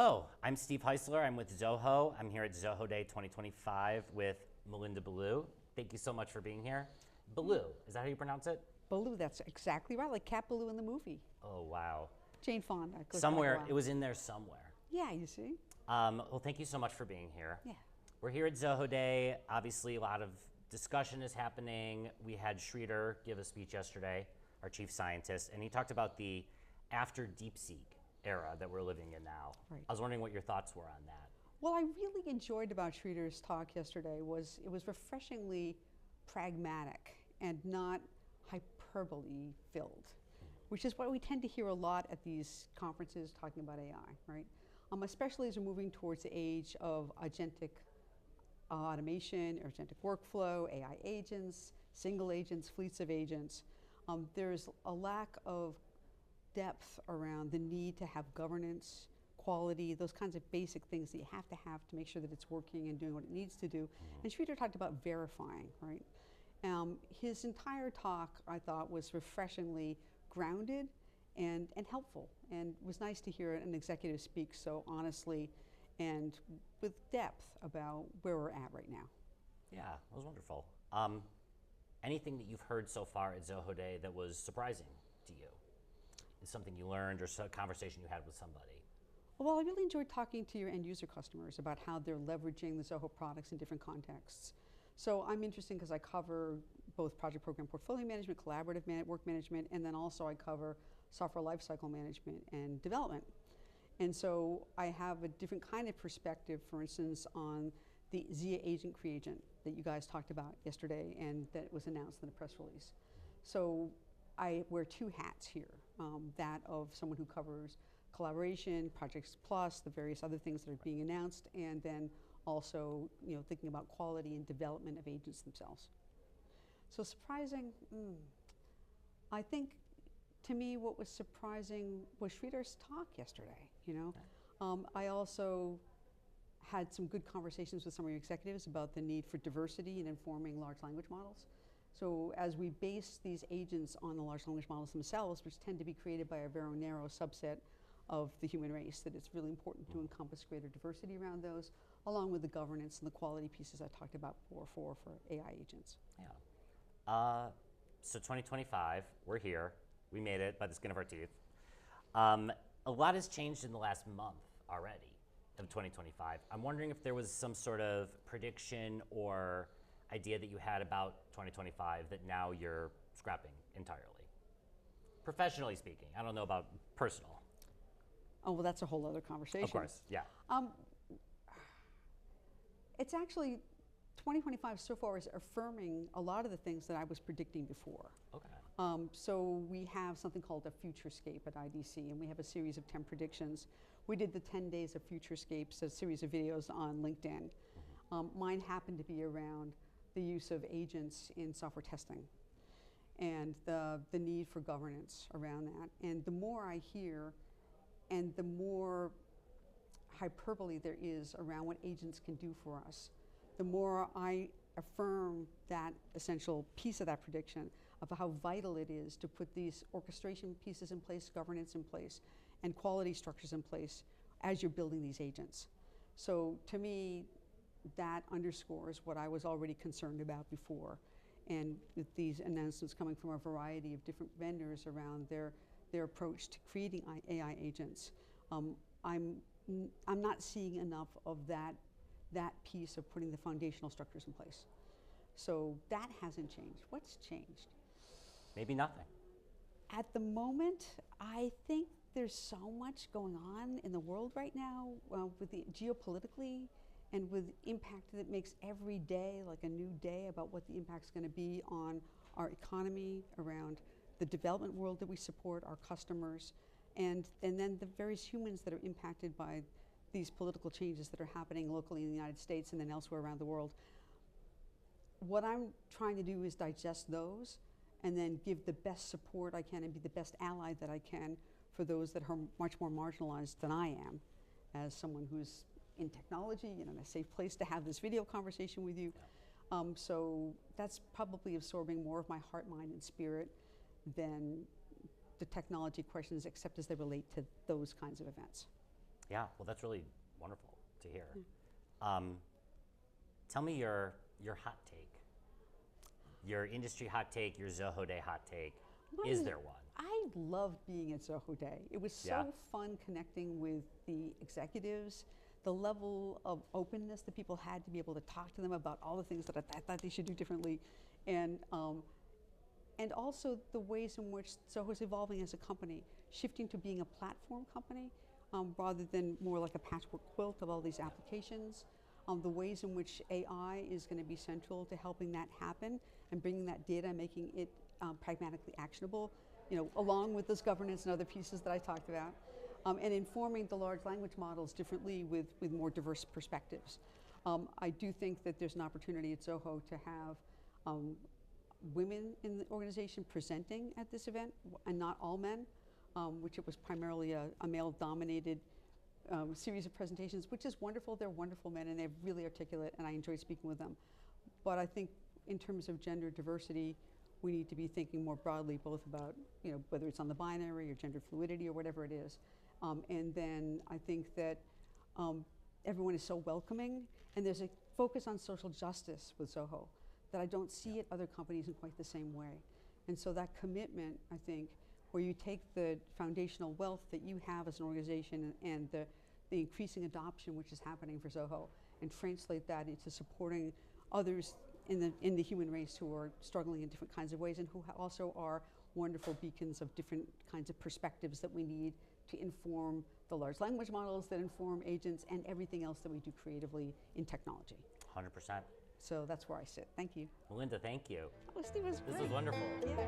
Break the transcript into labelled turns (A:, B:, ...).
A: Hello, I'm Steve Heisler. I'm with Zoho. I'm here at ZohoDay25 with Melinda Ballou. Thank you so much for being here. Ballou, is that how you pronounce it?
B: Ballou, that's exactly right, like Cat Ballou in the movie.
A: Oh, wow.
B: Jane Fonda.
A: Somewhere, it was in there somewhere.
B: Yeah, you see.
A: Well, thank you so much for being here.
B: Yeah.
A: We're here at ZohoDay. Obviously, a lot of discussion is happening. We had Sridhar give a speech yesterday, our chief scientist, and he talked about the after DeepSeek era that we're living in now.
B: Right.
A: I was wondering what your thoughts were on that.
B: What I really enjoyed about Sridhar's talk yesterday was it was refreshingly pragmatic and not hyperbole filled, which is what we tend to hear a lot at these conferences talking about AI, right? Especially as we're moving towards the age of agentic automation, agentic workflow, AI agents, single agents, fleets of agents. There's a lack of depth around the need to have governance, quality, those kinds of basic things that you have to make sure that it's working and doing what it needs to do. And Sridhar talked about verifying, right? His entire talk, I thought, was refreshingly grounded and helpful. And it was nice to hear an executive speak so honestly and with depth about where we're at right now.
A: Yeah, that was wonderful. Anything that you've heard so far at ZohoDay that was surprising to you? Is something you learned or a conversation you had with somebody?
B: Well, I really enjoyed talking to your end user customers about how they're leveraging the Zoho products in different contexts. So I'm interested because I cover both project program portfolio management, collaborative work management, and then also I cover software lifecycle management and development. And so I have a different kind of perspective, for instance, on the ZIA agent creagent that you guys talked about yesterday and that was announced in the press release. So I wear two hats here, that of someone who covers collaboration, Projects Plus, the various other things that are being announced, and then also thinking about quality and development of agents themselves. So surprising, I think to me what was surprising was Sridhar's talk yesterday. I also had some good conversations with some of your executives about the need for diversity in informing large language models. So as we base these agents on the large language models themselves, which tend to be created by a very narrow subset of the human race, that it's really important to encompass greater diversity around those, along with the governance and the quality pieces I talked about for AI agents.
A: Yeah. So 2025, we're here. We made it by the skin of our teeth. A lot has changed in the last month already of 2025. I'm wondering if there was some sort of prediction or idea that you had about 2025 that now you're scrapping entirely. Professionally speaking, I don't know about personal.
B: Oh, well, that's a whole other conversation.
A: Of course, yeah.
B: It's actually, 2025 so far is affirming a lot of the things that I was predicting before.
A: Okay.
B: So we have something called a Futurescape at IDC, and we have a series of 10 predictions. We did the 10 days of Futurescapes, a series of videos on LinkedIn. Mine happened to be around the use of agents in software testing and the need for governance around that. And the more I hear and the more hyperbole there is around what agents can do for us, the more I affirm that essential piece of that prediction of how vital it is to put these orchestration pieces in place, governance in place, and quality structures in place as you're building these agents. So to me, that underscores what I was already concerned about before. And with these announcements coming from a variety of different vendors around their approach to creating AI agents, I'm not seeing enough of that piece of putting the foundational structures in place. So that hasn't changed. What's changed?
A: Maybe nothing.
B: At the moment, I think there's so much going on in the world right now with the geopolitically and with impact that makes every day like a new day about what the impact's going to be on our economy, around the development world that we support, our customers, and then the various humans that are impacted by these political changes that are happening locally in the United States and then elsewhere around the world. What I'm trying to do is digest those and then give the best support I can and be the best ally that I can for those that are much more marginalized than I am as someone who's in technology and in a safe place to have this video conversation with you. So that's probably absorbing more of my heart, mind, and spirit than the technology questions, except as they relate to those kinds of events.
A: Yeah, well, that's really wonderful to hear. Um, tell me your hot take, your industry hot take, your ZohoDay hot take. Is there one?
B: I loved being at ZohoDay. It was so fun connecting with the executives, the level of openness that people had to be able to talk to them about all the things that I thought they should do differently, and also the ways in which Zoho is evolving as a company, shifting to being a platform company rather than more like a patchwork quilt of all these applications. The ways in which AI is going to be central to helping that happen and bringing that data, making it pragmatically actionable, along with this governance and other pieces that I talked about, and informing the large language models differently with more diverse perspectives. I do think that there's an opportunity at Zoho to have women in the organization presenting at this event, and not all men, which it was primarily a male-dominated series of presentations, which is wonderful. They're wonderful men, and they're really articulate, and I enjoy speaking with them. But I think in terms of gender diversity, we need to be thinking more broadly, both about whether it's on the binary or gender fluidity or whatever it is. And then I think that everyone is so welcoming, and there's a focus on social justice with Zoho that I don't see at other companies in quite the same way. And so that commitment, I think, where you take the foundational wealth that you have as an organization and the increasing adoption which is happening for Zoho, and translate that into supporting others in the human race who are struggling in different kinds of ways, and who also are wonderful beacons of different kinds of perspectives that we need to inform the large language models that inform agents and everything else that we do creatively in technology.
A: 100%.
B: So that's where I sit. Thank you.
A: Melinda, thank you.
B: Oh, Steve was great.
A: This was wonderful.
B: Yeah.